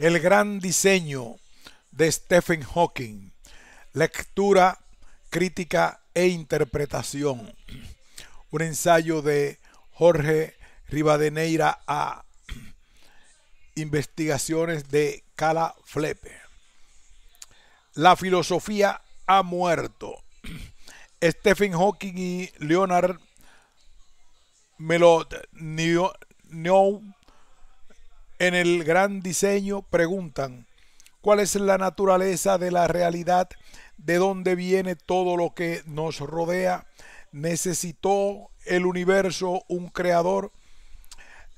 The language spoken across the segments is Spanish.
El gran diseño de Stephen Hawking. Lectura, crítica e interpretación. Un ensayo de Jorge Rivadeneira A. Investigaciones de Cala Flepe. La filosofía ha muerto. Stephen Hawking y Leonard Melotniou en el gran diseño preguntan: ¿cuál es la naturaleza de la realidad? ¿De dónde viene todo lo que nos rodea? ¿Necesitó el universo un creador?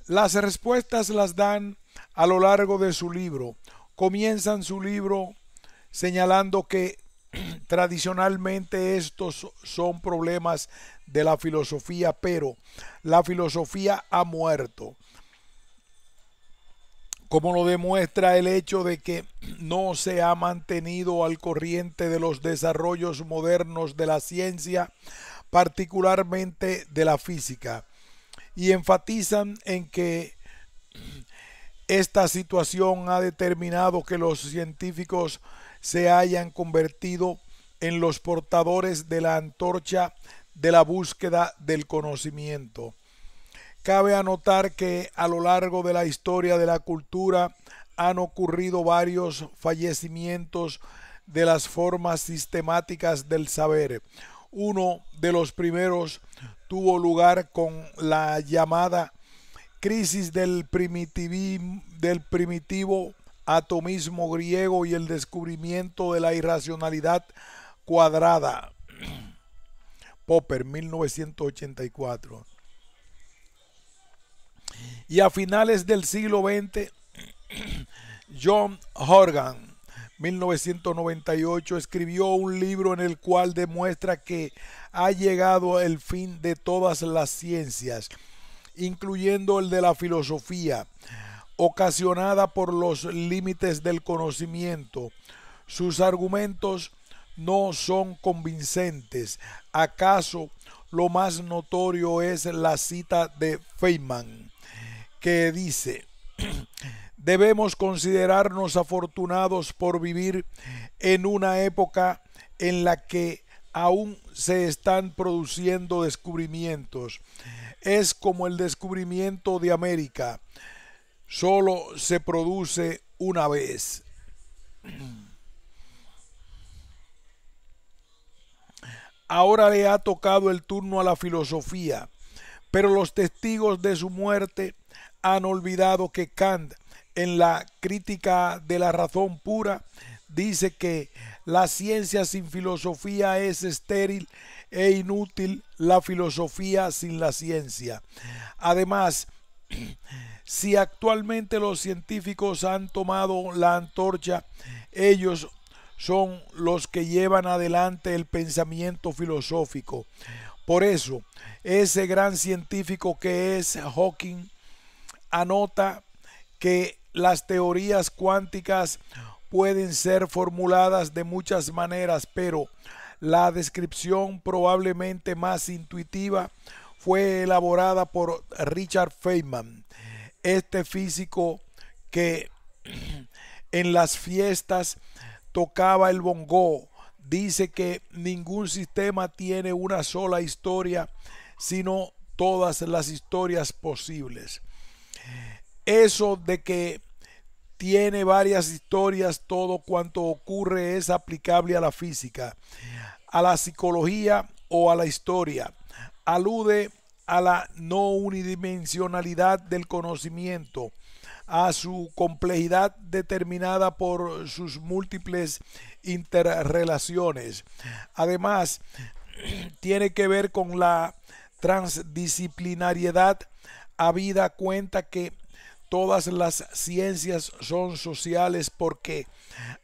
Las respuestas las dan a lo largo de su libro. Comienzan su libro señalando que tradicionalmente estos son problemas de la filosofía, pero la filosofía ha muerto, como lo demuestra el hecho de que no se ha mantenido al corriente de los desarrollos modernos de la ciencia, particularmente de la física, y enfatizan en que esta situación ha determinado que los científicos se hayan convertido en los portadores de la antorcha de la búsqueda del conocimiento. Cabe anotar que a lo largo de la historia de la cultura han ocurrido varios fallecimientos de las formas sistemáticas del saber. Uno de los primeros tuvo lugar con la llamada crisis del primitivo atomismo griego y el descubrimiento de la irracionalidad cuadrada. Popper, 1984. Y a finales del siglo XX, John Horgan, 1998, escribió un libro en el cual demuestra que ha llegado el fin de todas las ciencias, incluyendo el de la filosofía, ocasionada por los límites del conocimiento. Sus argumentos no son convincentes. ¿Acaso lo más notorio es la cita de Feynman, que dice: debemos considerarnos afortunados por vivir en una época en la que aún se están produciendo descubrimientos? Es como el descubrimiento de América, solo se produce una vez. Ahora le ha tocado el turno a la filosofía, pero los testigos de su muerte han olvidado que Kant, en la Crítica de la razón pura, dice que la ciencia sin filosofía es estéril e inútil la filosofía sin la ciencia. Además, si actualmente los científicos han tomado la antorcha, ellos son los que llevan adelante el pensamiento filosófico. Por eso, ese gran científico que es Hawking anota que las teorías cuánticas pueden ser formuladas de muchas maneras, pero la descripción probablemente más intuitiva fue elaborada por Richard Feynman, este físico que en las fiestas tocaba el bongó. Dice que ningún sistema tiene una sola historia, sino todas las historias posibles. Eso de que tiene varias historias, todo cuanto ocurre es aplicable a la física, a la psicología o a la historia. Alude a la no unidimensionalidad del conocimiento, a su complejidad determinada por sus múltiples interrelaciones. Además, tiene que ver con la transdisciplinariedad, habida cuenta que todas las ciencias son sociales porque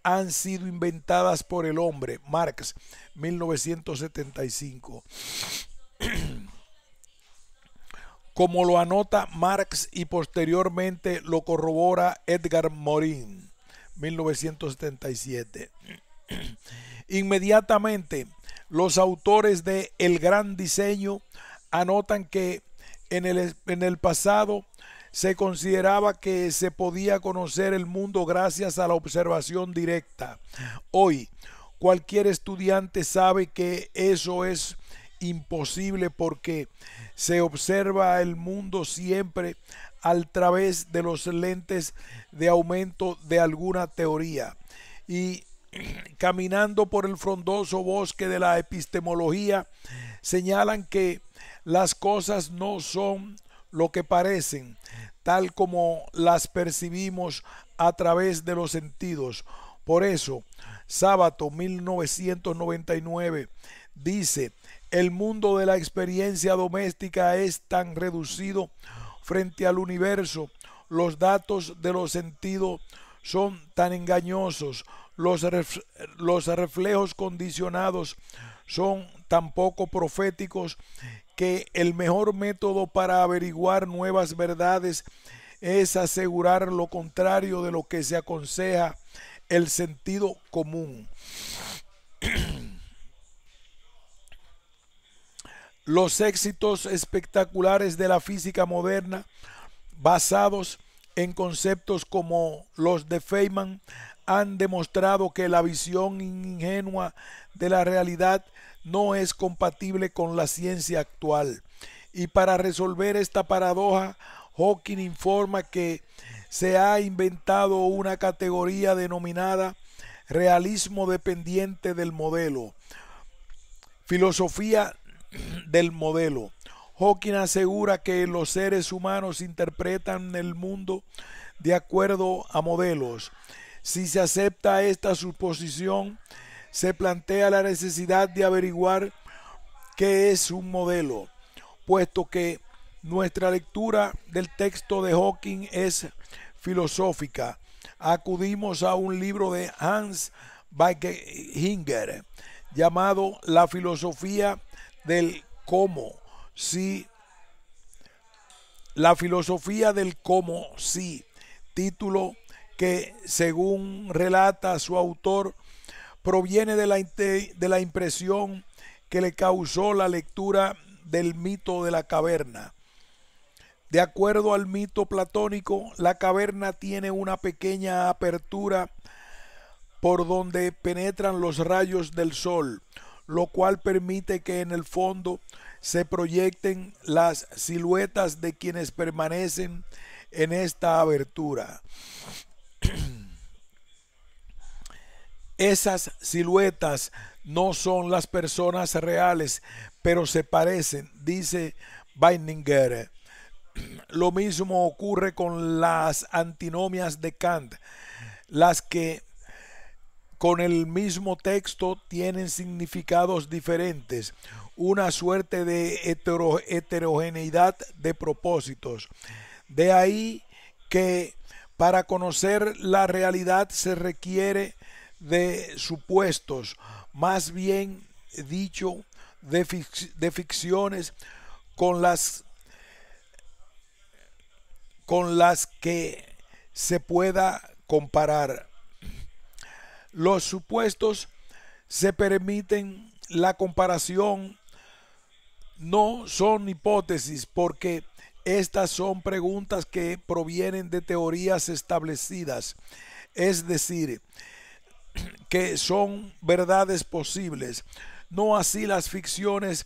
han sido inventadas por el hombre. Marx, 1975. Como lo anota Marx y posteriormente lo corrobora Edgar Morin, 1977. Inmediatamente, los autores de El Gran Diseño anotan que en el pasado se consideraba que se podía conocer el mundo gracias a la observación directa. Hoy, cualquier estudiante sabe que eso es imposible porque se observa el mundo siempre a través de los lentes de aumento de alguna teoría. Y caminando por el frondoso bosque de la epistemología, señalan que las cosas no son lo que parecen, tal como las percibimos a través de los sentidos. Por eso, Sábato 1999 dice: el mundo de la experiencia doméstica es tan reducido frente al universo, los datos de los sentidos son tan engañosos, los reflejos condicionados son tan poco proféticos, que el mejor método para averiguar nuevas verdades es asegurar lo contrario de lo que se aconseja el sentido común. Los éxitos espectaculares de la física moderna, basados en conceptos como los de Feynman, han demostrado que la visión ingenua de la realidad no es compatible con la ciencia actual. Y para resolver esta paradoja, Hawking informa que se ha inventado una categoría denominada realismo dependiente del modelo, filosofía del modelo. Hawking asegura que los seres humanos interpretan el mundo de acuerdo a modelos. Si se acepta esta suposición, se plantea la necesidad de averiguar qué es un modelo, puesto que nuestra lectura del texto de Hawking es filosófica. Acudimos a un libro de Hans Weichinger llamado La filosofía del cómo sí, la filosofía del cómo sí, título que, según relata su autor, proviene de la impresión que le causó la lectura del mito de la caverna. De acuerdo al mito platónico, la caverna tiene una pequeña apertura por donde penetran los rayos del sol, lo cual permite que en el fondo se proyecten las siluetas de quienes permanecen en esta abertura. Esas siluetas no son las personas reales, pero se parecen, dice Weichinger. Lo mismo ocurre con las antinomias de Kant, las que con el mismo texto tienen significados diferentes, una suerte de heterogeneidad de propósitos. De ahí que para conocer la realidad se requiere de supuestos, más bien dicho, de ficciones con las que se pueda comparar. Los supuestos se permiten la comparación, no son hipótesis, porque estas son preguntas que provienen de teorías establecidas, es decir, que son verdades posibles, no así las ficciones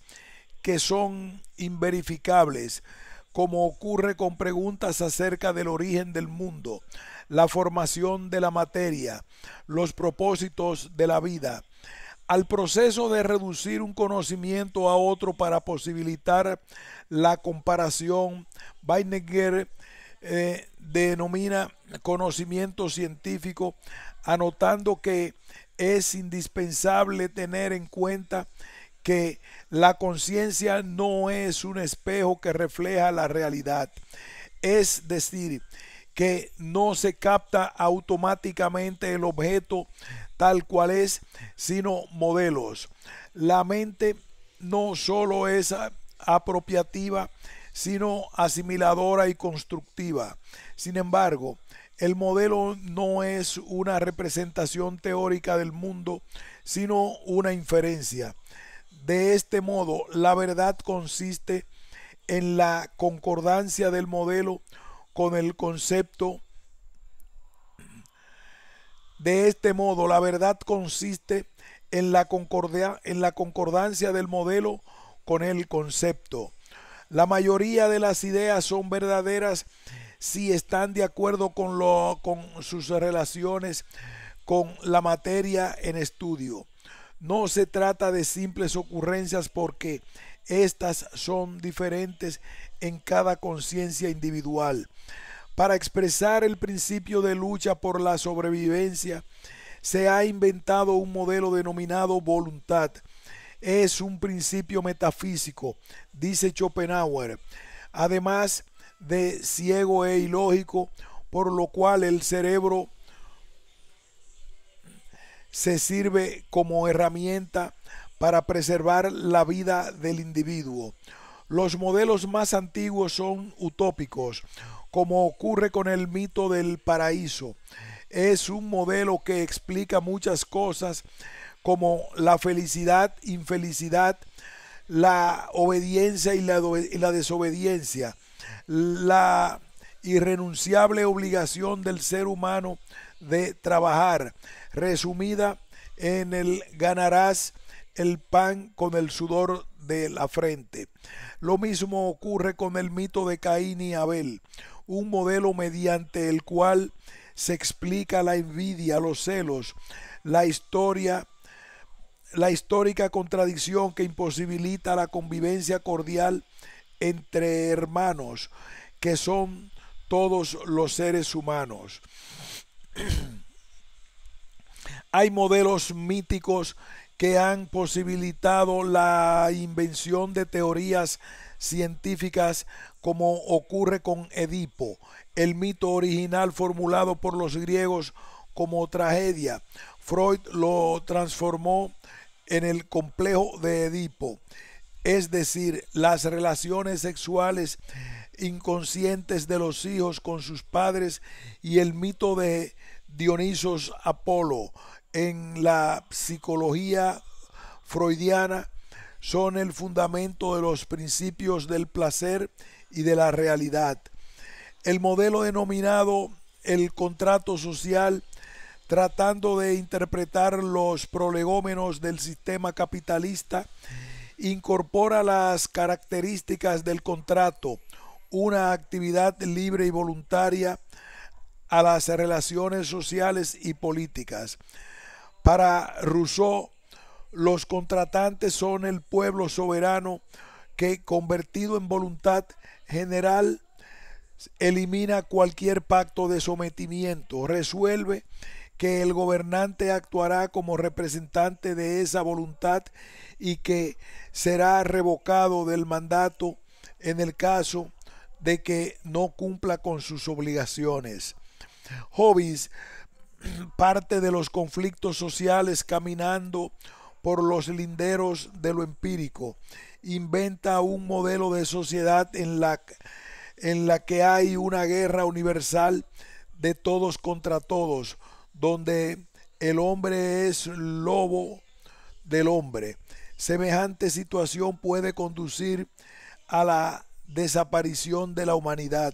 que son inverificables, como ocurre con preguntas acerca del origen del mundo, la formación de la materia, los propósitos de la vida. Al proceso de reducir un conocimiento a otro para posibilitar la comparación, Weichinger denomina conocimiento científico, anotando que es indispensable tener en cuenta que la conciencia no es un espejo que refleja la realidad, es decir, que no se capta automáticamente el objeto tal cual es, sino modelos. La mente no solo es apropiativa, sino asimiladora y constructiva. Sin embargo, el modelo no es una representación teórica del mundo, sino una inferencia. De este modo, la verdad consiste en la concordancia del modelo con el concepto. De este modo, la verdad consiste en la concordancia del modelo con el concepto. La mayoría de las ideas son verdaderas si están de acuerdo con sus relaciones con la materia en estudio. No se trata de simples ocurrencias porque estas son diferentes en cada conciencia individual. Para expresar el principio de lucha por la sobrevivencia, se ha inventado un modelo denominado voluntad. Es un principio metafísico, dice Schopenhauer, además de ciego e ilógico, por lo cual el cerebro se sirve como herramienta para preservar la vida del individuo. Los modelos más antiguos son utópicos, como ocurre con el mito del paraíso. Es un modelo que explica muchas cosas como la felicidad, infelicidad, la obediencia y la desobediencia, la irrenunciable obligación del ser humano de trabajar, resumida en el ganarás el pan con el sudor de la frente. Lo mismo ocurre con el mito de Caín y Abel, un modelo mediante el cual se explica la envidia, los celos, la histórica contradicción que imposibilita la convivencia cordial entre hermanos, que son todos los seres humanos. Hay modelos míticos que han posibilitado la invención de teorías científicas, como ocurre con Edipo, el mito original formulado por los griegos como tragedia. Freud lo transformó en el complejo de Edipo, es decir, las relaciones sexuales inconscientes de los hijos con sus padres, y el mito de Dionisos Apolo en la psicología freudiana son el fundamento de los principios del placer y de la realidad. El modelo denominado el contrato social, tratando de interpretar los prolegómenos del sistema capitalista, incorpora las características del contrato, una actividad libre y voluntaria, a las relaciones sociales y políticas. Para Rousseau, los contratantes son el pueblo soberano que, convertido en voluntad general, elimina cualquier pacto de sometimiento, resuelve que el gobernante actuará como representante de esa voluntad y que será revocado del mandato en el caso de que no cumpla con sus obligaciones. Hobbes parte de los conflictos sociales caminando por los linderos de lo empírico, inventa un modelo de sociedad en la que hay una guerra universal de todos contra todos, donde el hombre es lobo del hombre. Semejante situación puede conducir a la desaparición de la humanidad.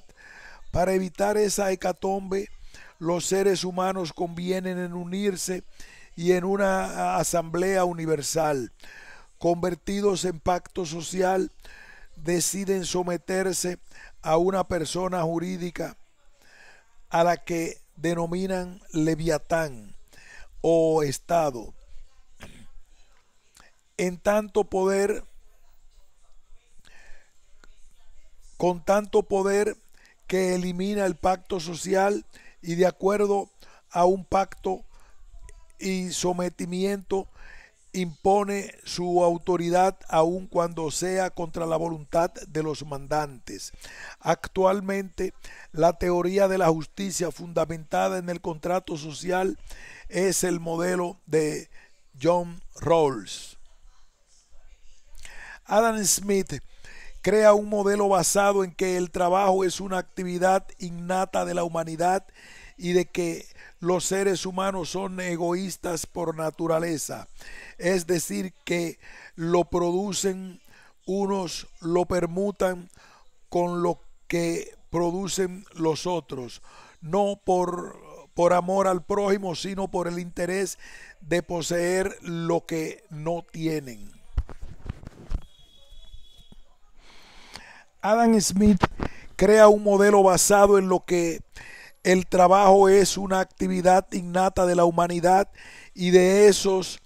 Para evitar esa hecatombe, los seres humanos convienen en unirse y en una asamblea universal. Convertidos en pacto social, deciden someterse a una persona jurídica a la que denominan Leviatán o Estado. En tanto poder, con tanto poder que elimina el pacto social y, de acuerdo a un pacto y sometimiento, impone su autoridad aun cuando sea contra la voluntad de los mandantes. Actualmente, la teoría de la justicia fundamentada en el contrato social es el modelo de John Rawls. Adam Smith crea un modelo basado en que el trabajo es una actividad innata de la humanidad y de que los seres humanos son egoístas por naturaleza, es decir, que lo producen unos, lo permutan con lo que producen los otros, no por amor al prójimo, sino por el interés de poseer lo que no tienen. Adam Smith crea un modelo basado en lo que el trabajo es una actividad innata de la humanidad y de esos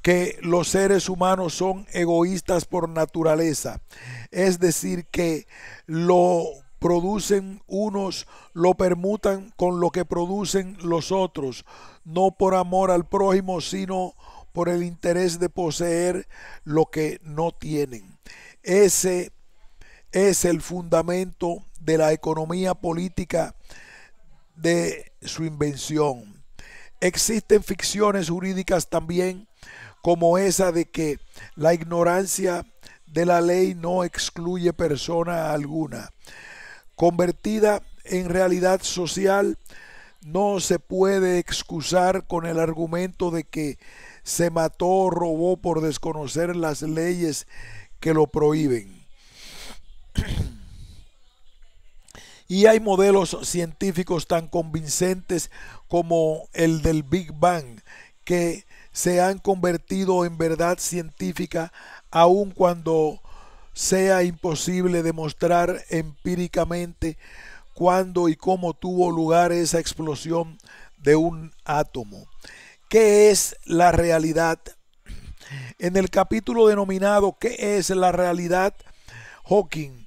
que los seres humanos son egoístas por naturaleza. Es decir, que lo producen unos, lo permutan con lo que producen los otros, no por amor al prójimo, sino por el interés de poseer lo que no tienen. Ese es el fundamento de la economía política de su invención. Existen ficciones jurídicas también, como esa de que la ignorancia de la ley no excluye persona alguna. Convertida en realidad social, no se puede excusar con el argumento de que se mató o robó por desconocer las leyes que lo prohíben. Y hay modelos científicos tan convincentes como el del Big Bang, que se han convertido en verdad científica aun cuando sea imposible demostrar empíricamente cuándo y cómo tuvo lugar esa explosión de un átomo. ¿Qué es la realidad? En el capítulo denominado ¿Qué es la realidad?, Hawking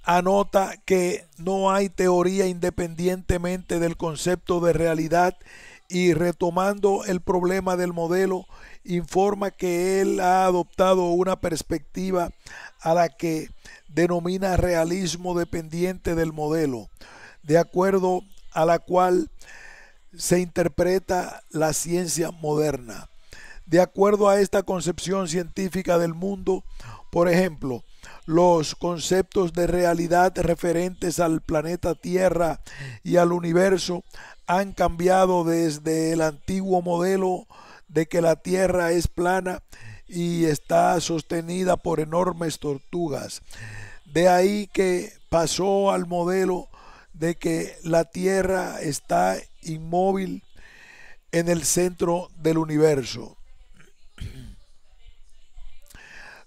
anota que no hay teoría independientemente del concepto de realidad y, retomando el problema del modelo, informa que él ha adoptado una perspectiva a la que denomina realismo dependiente del modelo, de acuerdo a la cual se interpreta la ciencia moderna. De acuerdo a esta concepción científica del mundo, por ejemplo, los conceptos de realidad referentes al planeta Tierra y al universo han cambiado desde el antiguo modelo de que la Tierra es plana y está sostenida por enormes tortugas. De ahí que pasó al modelo de que la Tierra está inmóvil en el centro del universo.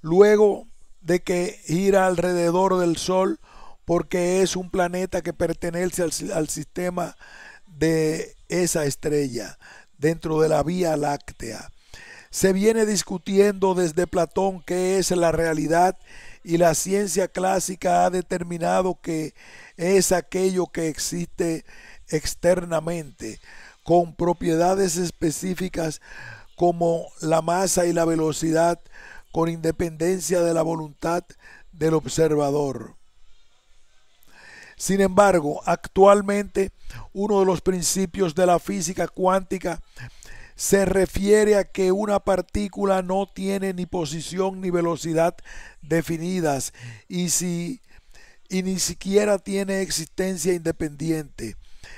Luego de que gira alrededor del Sol porque es un planeta que pertenece al sistema de esa estrella dentro de la Vía Láctea. Se viene discutiendo desde Platón qué es la realidad, y la ciencia clásica ha determinado que es aquello que existe externamente, con propiedades específicas como la masa y la velocidad, con independencia de la voluntad del observador. Sin embargo, actualmente uno de los principios de la física cuántica se refiere a que una partícula no tiene ni posición ni velocidad definidas y ni siquiera tiene existencia independiente.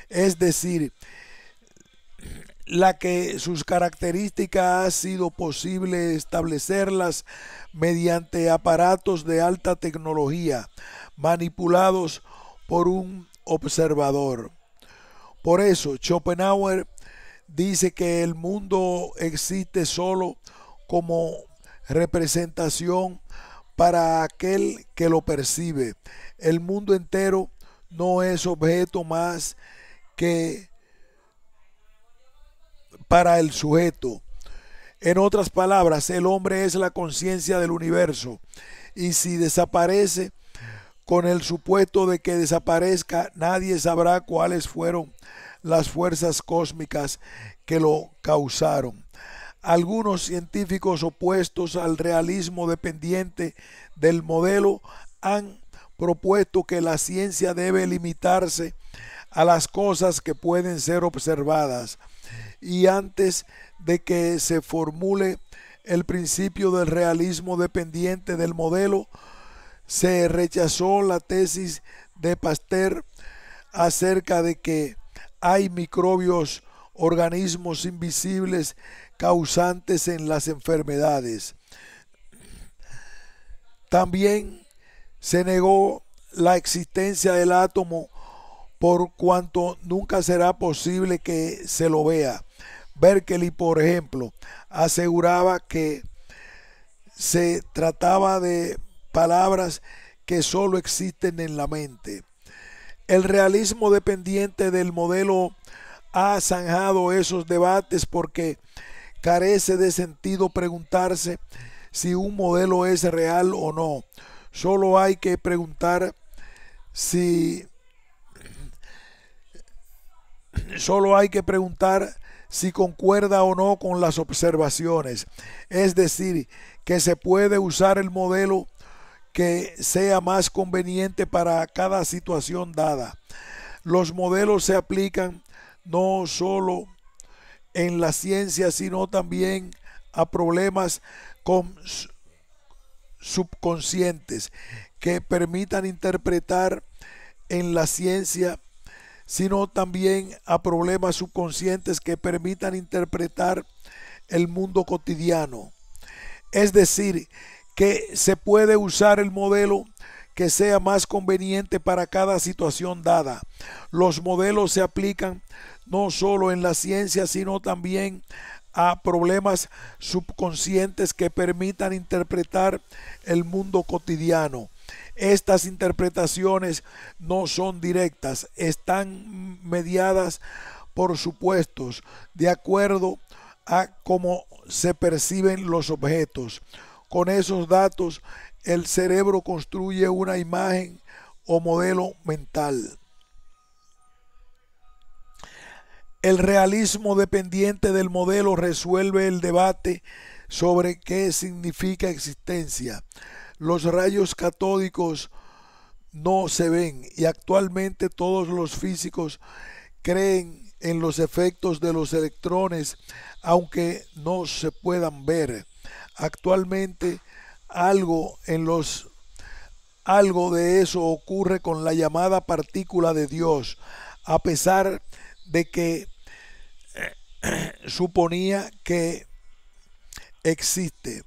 Es decir, la que sus características ha sido posible establecerlas mediante aparatos de alta tecnología manipulados por un observador. Por eso Schopenhauer dice que el mundo existe solo como representación para aquel que lo percibe. El mundo entero no es objeto más que para el sujeto. En otras palabras, el hombre es la conciencia del universo, y si desaparece, con el supuesto de que desaparezca, nadie sabrá cuáles fueron las fuerzas cósmicas que lo causaron. Algunos científicos opuestos al realismo dependiente del modelo han propuesto que la ciencia debe limitarse a las cosas que pueden ser observadas, y antes de que se formule el principio del realismo dependiente del modelo, se rechazó la tesis de Pasteur acerca de que hay microbios, organismos invisibles causantes en las enfermedades. También se negó la existencia del átomo por cuanto nunca será posible que se lo vea. Berkeley, por ejemplo, aseguraba que se trataba de palabras que solo existen en la mente. El realismo dependiente del modelo ha zanjado esos debates porque carece de sentido preguntarse si un modelo es real o no. Solo hay que preguntar si concuerda o no con las observaciones. Es decir, que se puede usar el modelo que sea más conveniente para cada situación dada. Los modelos se aplican no solo en la ciencia, sino también a problemas subconscientes que permitan interpretar en la ciencia, sino también a problemas subconscientes que permitan interpretar el mundo cotidiano. Es decir, que se puede usar el modelo que sea más conveniente para cada situación dada. Los modelos se aplican no solo en la ciencia, sino también a problemas subconscientes que permitan interpretar el mundo cotidiano. Estas interpretaciones no son directas, están mediadas por supuestos de acuerdo a cómo se perciben los objetos. Con esos datos, el cerebro construye una imagen o modelo mental. El realismo dependiente del modelo resuelve el debate sobre qué significa existencia. Los rayos catódicos no se ven y actualmente todos los físicos creen en los efectos de los electrones, aunque no se puedan ver. Actualmente algo de eso ocurre con la llamada partícula de Dios, a pesar de que suponía que existe.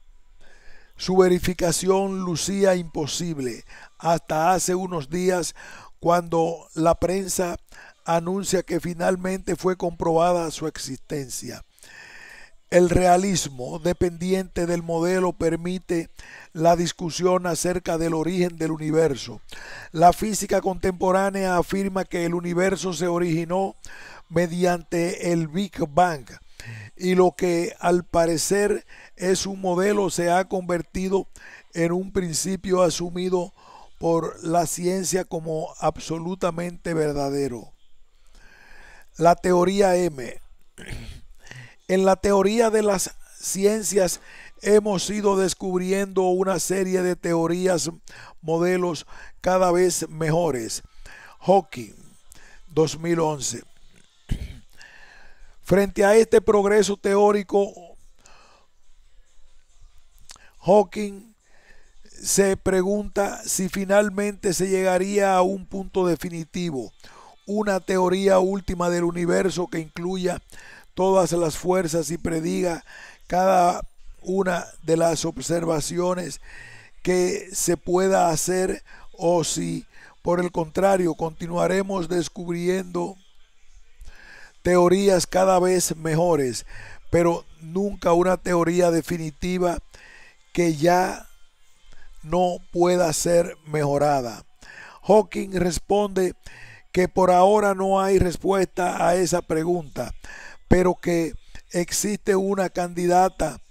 Su verificación lucía imposible hasta hace unos días, cuando la prensa anuncia que finalmente fue comprobada su existencia. El realismo dependiente del modelo permite la discusión acerca del origen del universo. La física contemporánea afirma que el universo se originó mediante el Big Bang, y lo que al parecer es un modelo se ha convertido en un principio asumido por la ciencia como absolutamente verdadero. La teoría M. En la teoría de las ciencias hemos ido descubriendo una serie de teorías, modelos cada vez mejores. Hawking, 2011. Frente a este progreso teórico, Hawking se pregunta si finalmente se llegaría a un punto definitivo, una teoría última del universo que incluya todas las fuerzas y prediga cada una de las observaciones que se pueda hacer, o si por el contrario continuaremos descubriendo teorías cada vez mejores, pero nunca una teoría definitiva que ya no pueda ser mejorada. Hawking responde que por ahora no hay respuesta a esa pregunta, pero que existe una candidata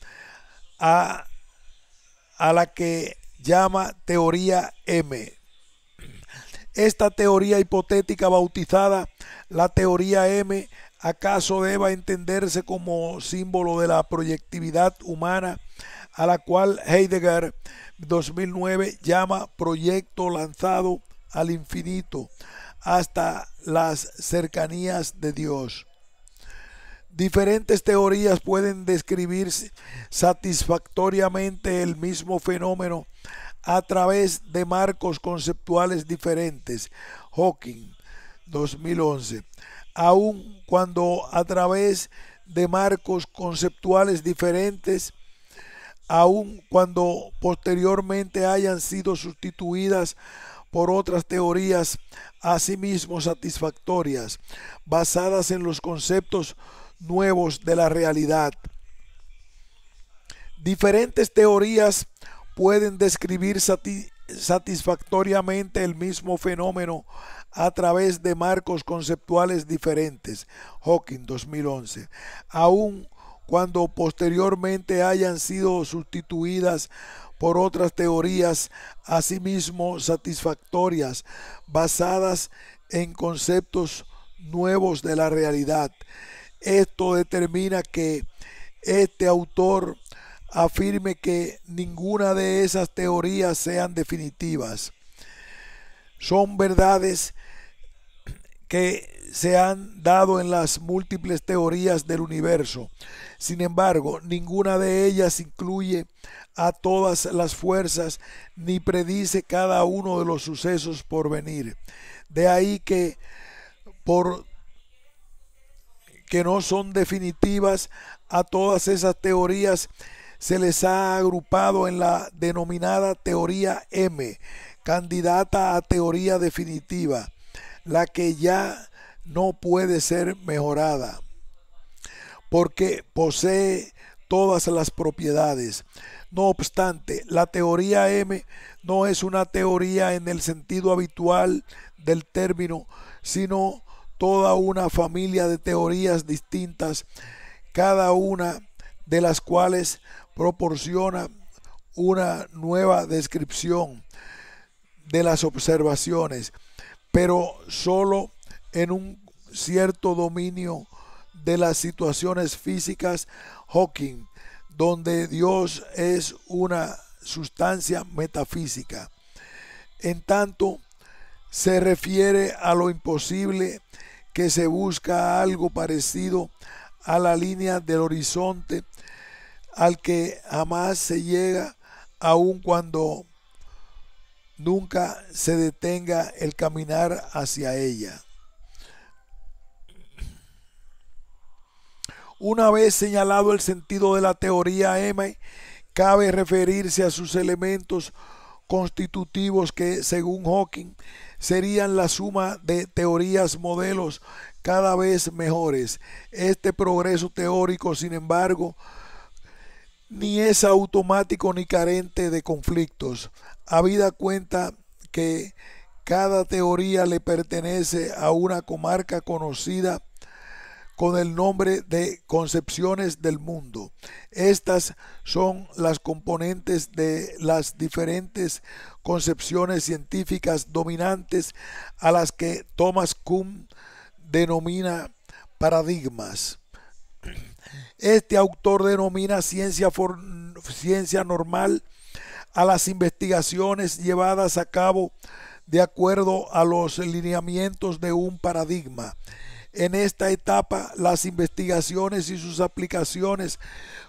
a la que llama teoría M. Esta teoría hipotética, bautizada la teoría M, acaso deba entenderse como símbolo de la proyectividad humana, a la cual Heidegger 2009 llama proyecto lanzado al infinito hasta las cercanías de Dios. Diferentes teorías pueden describir satisfactoriamente el mismo fenómeno a través de marcos conceptuales diferentes. Hawking, 2011. Aun cuando a través de marcos conceptuales diferentes, aun cuando posteriormente hayan sido sustituidas por otras teorías asimismo satisfactorias, basadas en los conceptos nuevos de la realidad. Diferentes teorías pueden describir satisfactoriamente el mismo fenómeno a través de marcos conceptuales diferentes. Hawking, 2011. Aun cuando posteriormente hayan sido sustituidas por otras teorías asimismo satisfactorias, basadas en conceptos nuevos de la realidad. Esto determina que este autor afirme que ninguna de esas teorías sean definitivas. Son verdades que se han dado en las múltiples teorías del universo. Sin embargo, ninguna de ellas incluye a todas las fuerzas ni predice cada uno de los sucesos por venir. De ahí que no son definitivas, a todas esas teorías se les ha agrupado en la denominada teoría M, candidata a teoría definitiva, la que ya no puede ser mejorada, porque posee todas las propiedades. No obstante, la teoría M no es una teoría en el sentido habitual del término, sino toda una familia de teorías distintas, cada una de las cuales proporciona una nueva descripción de las observaciones, pero solo en un cierto dominio de las situaciones físicas. Hawking, donde Dios es una sustancia metafísica. En tanto se refiere a lo imposible, que se busca algo parecido a la línea del horizonte al que jamás se llega, aun cuando nunca se detenga el caminar hacia ella. Una vez señalado el sentido de la teoría M, cabe referirse a sus elementos constitutivos que, según Hawking, serían la suma de teorías modelos cada vez mejores. Este progreso teórico, sin embargo, ni es automático ni carente de conflictos, habida cuenta que cada teoría le pertenece a una comarca conocida con el nombre de concepciones del mundo. Estas son las componentes de las diferentes concepciones científicas dominantes, a las que Thomas Kuhn denomina paradigmas. Este autor denomina ciencia normal a las investigaciones llevadas a cabo de acuerdo a los lineamientos de un paradigma. En esta etapa, las investigaciones y sus aplicaciones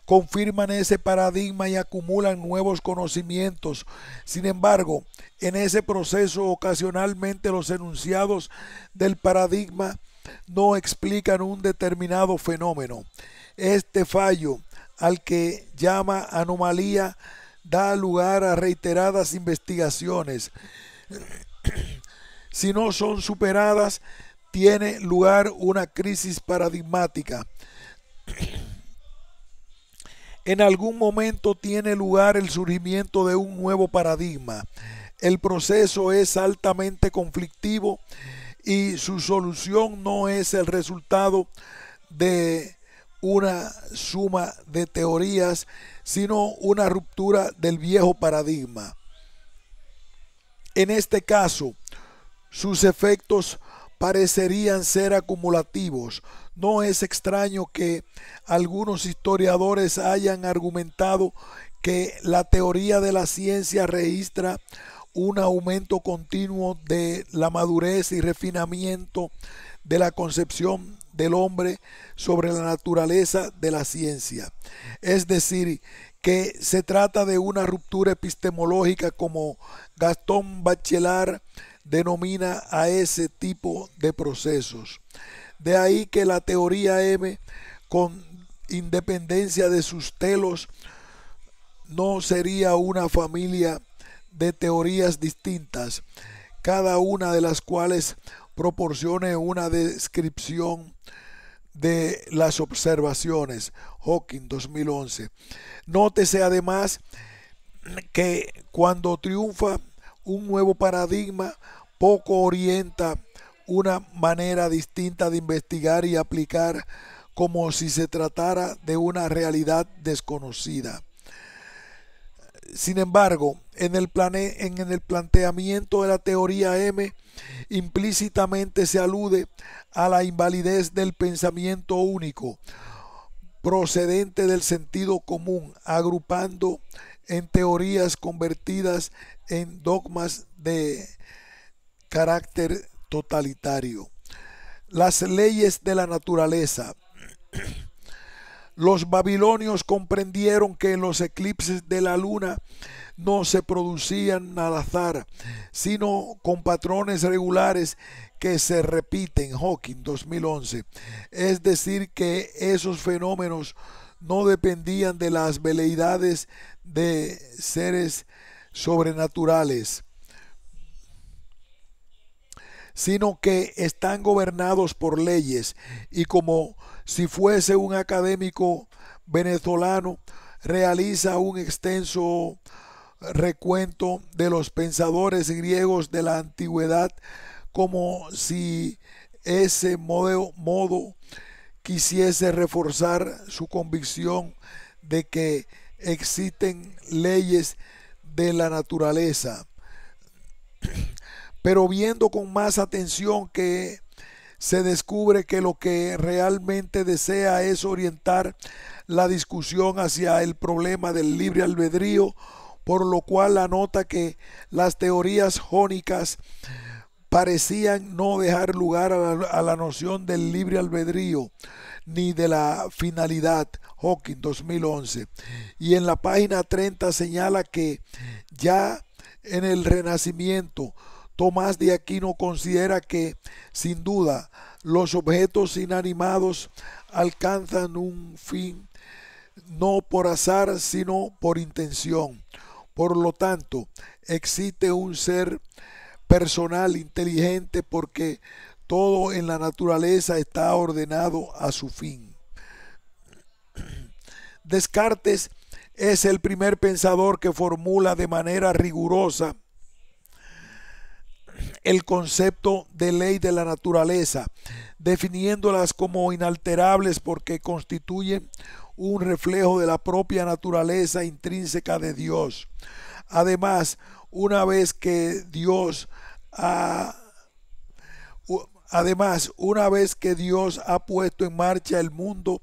confirman ese paradigma y acumulan nuevos conocimientos. Sin embargo, en ese proceso, ocasionalmente los enunciados del paradigma no explican un determinado fenómeno. Este fallo, al que llama anomalía, da lugar a reiteradas investigaciones. Si no son superadas, tiene lugar una crisis paradigmática. En algún momento tiene lugar el surgimiento de un nuevo paradigma. El proceso es altamente conflictivo y su solución no es el resultado de una suma de teorías, sino una ruptura del viejo paradigma. En este caso, sus efectos parecerían ser acumulativos. No es extraño que algunos historiadores hayan argumentado que la teoría de la ciencia registra un aumento continuo de la madurez y refinamiento de la concepción del hombre sobre la naturaleza de la ciencia. Es decir, que se trata de una ruptura epistemológica, como Gaston Bachelard denomina a ese tipo de procesos. De ahí que la teoría M, con independencia de sus telos, no sería una familia de teorías distintas. cada una de las cuales proporcione una descripción de las observaciones. Hawking, 2011. Nótese además que cuando triunfa un nuevo paradigma, poco orienta una manera distinta de investigar y aplicar, como si se tratara de una realidad desconocida. Sin embargo, en el planteamiento de la teoría M, implícitamente se alude a la invalidez del pensamiento único, procedente del sentido común, agrupando en teorías convertidas en dogmas de carácter totalitario. Las leyes de la naturaleza. Los babilonios comprendieron que los eclipses de la luna no se producían al azar, sino con patrones regulares que se repiten. Hawking, 2011. Es decir, que esos fenómenos no dependían de las veleidades de seres sobrenaturales, sino que están gobernados por leyes, y como si fuese un académico venezolano, realiza un extenso recuento de los pensadores griegos de la antigüedad, como si ese modo quisiese reforzar su convicción de que existen leyes de la naturaleza. Pero viendo con más atención que se descubre que lo que realmente desea es orientar la discusión hacia el problema del libre albedrío, por lo cual anota que las teorías jónicas parecían no dejar lugar a la noción del libre albedrío ni de la finalidad. Hawking, 2011. Y en la página 30 señala que ya en el Renacimiento, Tomás de Aquino considera que, sin duda, los objetos inanimados alcanzan un fin no por azar, sino por intención. Por lo tanto, existe un ser personal inteligente porque todo en la naturaleza está ordenado a su fin. Descartes es el primer pensador que formula de manera rigurosa el concepto de ley de la naturaleza, definiéndolas como inalterables porque constituyen un reflejo de la propia naturaleza intrínseca de Dios. Además, una vez que Dios ha puesto en marcha el mundo,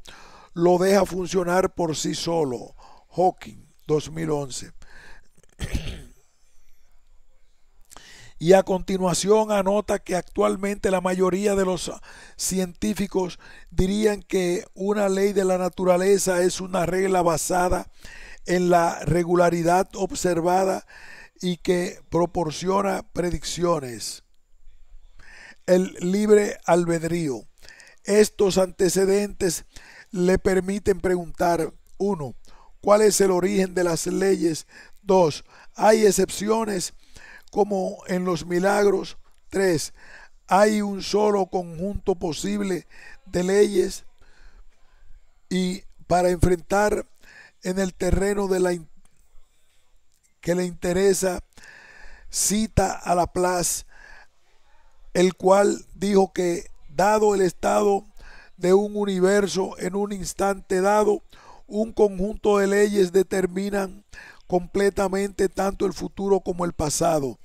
lo deja funcionar por sí solo. Hawking, 2011. Y a continuación anota que actualmente la mayoría de los científicos dirían que una ley de la naturaleza es una regla basada en la regularidad observada y que proporciona predicciones. El libre albedrío. Estos antecedentes le permiten preguntar: 1. ¿Cuál es el origen de las leyes? 2. ¿Hay excepciones como en los milagros? 3. ¿Hay un solo conjunto posible de leyes? Y para enfrentar en el terreno de que le interesa, cita a Laplace, el cual dijo que, dado el estado de un universo en un instante dado, un conjunto de leyes determinan completamente tanto el futuro como el pasado,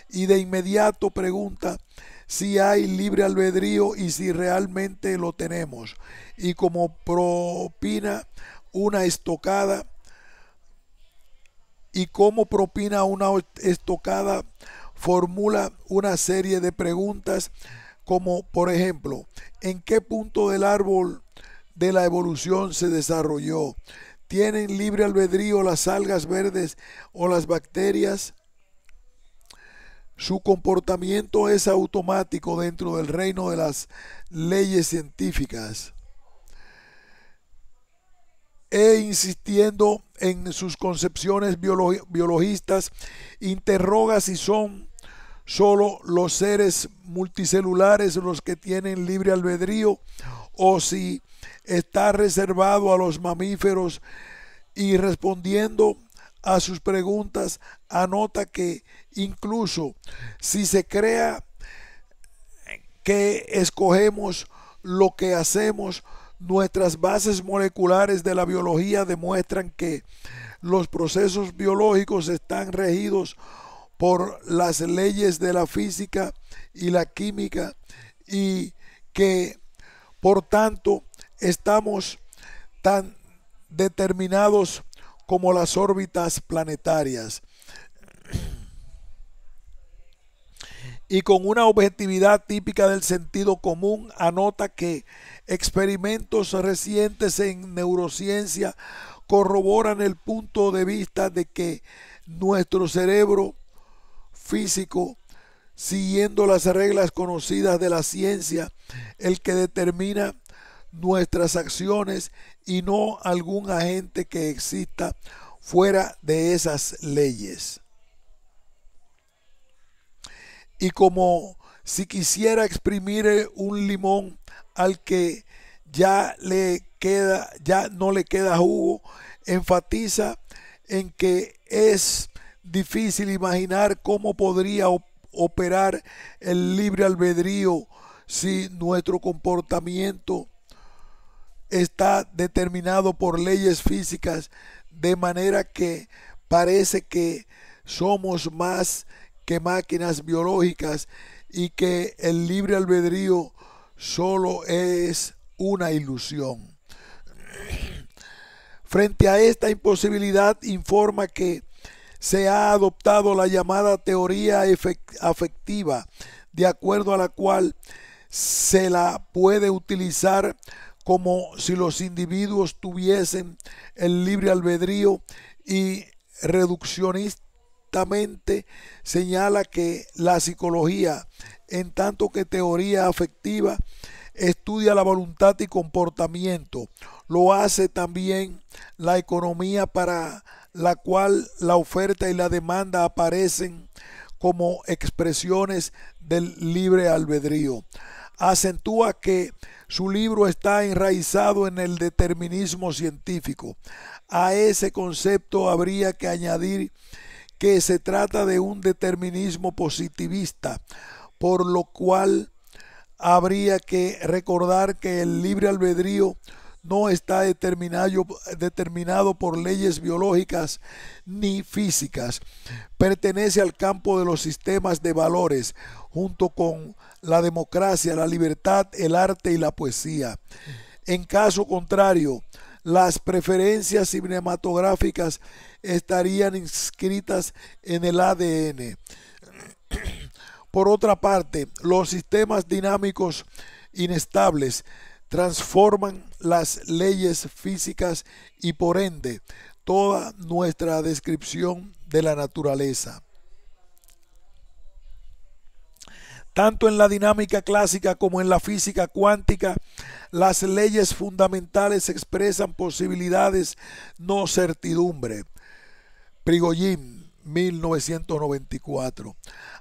y de inmediato pregunta si hay libre albedrío y si realmente lo tenemos, y como propina una estocada formula una serie de preguntas como, por ejemplo, ¿en qué punto del árbol de la evolución se desarrolló? ¿Tienen libre albedrío las algas verdes o las bacterias? Su comportamiento es automático dentro del reino de las leyes científicas. Insistiendo en sus concepciones biologistas, interroga si son solo los seres multicelulares los que tienen libre albedrío, o si está reservado a los mamíferos. Y respondiendo a sus preguntas, anota que incluso si se crea que escogemos lo que hacemos, nuestras bases moleculares de la biología demuestran que los procesos biológicos están regidos por las leyes de la física y la química, y que por tanto estamos tan determinados como las órbitas planetarias. Y con una objetividad típica del sentido común, anota que experimentos recientes en neurociencia corroboran el punto de vista de que nuestro cerebro físico, siguiendo las reglas conocidas de la ciencia, el que determina nuestras acciones y no algún agente que exista fuera de esas leyes. Y como si quisiera exprimir un limón al que ya no le queda jugo, enfatiza en que es difícil imaginar cómo podría operar el libre albedrío si nuestro comportamiento está determinado por leyes físicas, de manera que parece que somos más que máquinas biológicas y que el libre albedrío solo es una ilusión. Frente a esta imposibilidad, informa que se ha adoptado la llamada teoría afectiva, de acuerdo a la cual se la puede utilizar como si los individuos tuviesen el libre albedrío, y reduccionistamente señala que la psicología, en tanto que teoría afectiva, estudia la voluntad y comportamiento. Lo hace también la economía, para la cual la oferta y la demanda aparecen como expresiones del libre albedrío. Acentúa que su libro está enraizado en el determinismo científico. A ese concepto habría que añadir que se trata de un determinismo positivista, por lo cual habría que recordar que el libre albedrío no está determinado por leyes biológicas ni físicas. Pertenece al campo de los sistemas de valores, junto con la democracia, la libertad, el arte y la poesía. En caso contrario, las preferencias cinematográficas estarían inscritas en el ADN. Por otra parte, los sistemas dinámicos inestables transforman las leyes físicas y por ende toda nuestra descripción de la naturaleza. Tanto en la dinámica clásica como en la física cuántica, las leyes fundamentales expresan posibilidades, no certidumbre. Prigogine, 1994.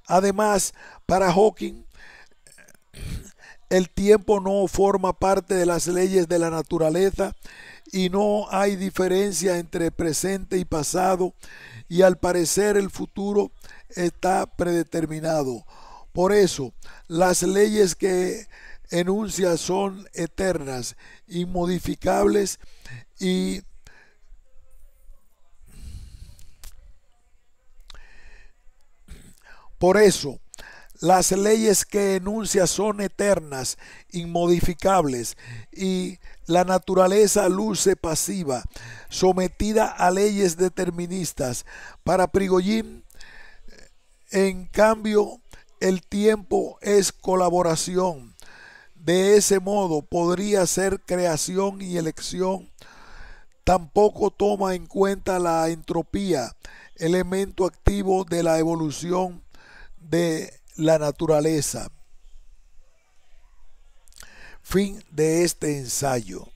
Además, para Hawking, el tiempo no forma parte de las leyes de la naturaleza y no hay diferencia entre presente y pasado, y al parecer el futuro está predeterminado. Por eso, las leyes que enuncia son eternas, inmodificables y por eso las leyes que enuncia son eternas, inmodificables, y la naturaleza luce pasiva, sometida a leyes deterministas. Para Prigogine, en cambio, el tiempo es colaboración. De ese modo podría ser creación y elección. Tampoco toma en cuenta la entropía, elemento activo de la evolución de la naturaleza. Fin de este ensayo.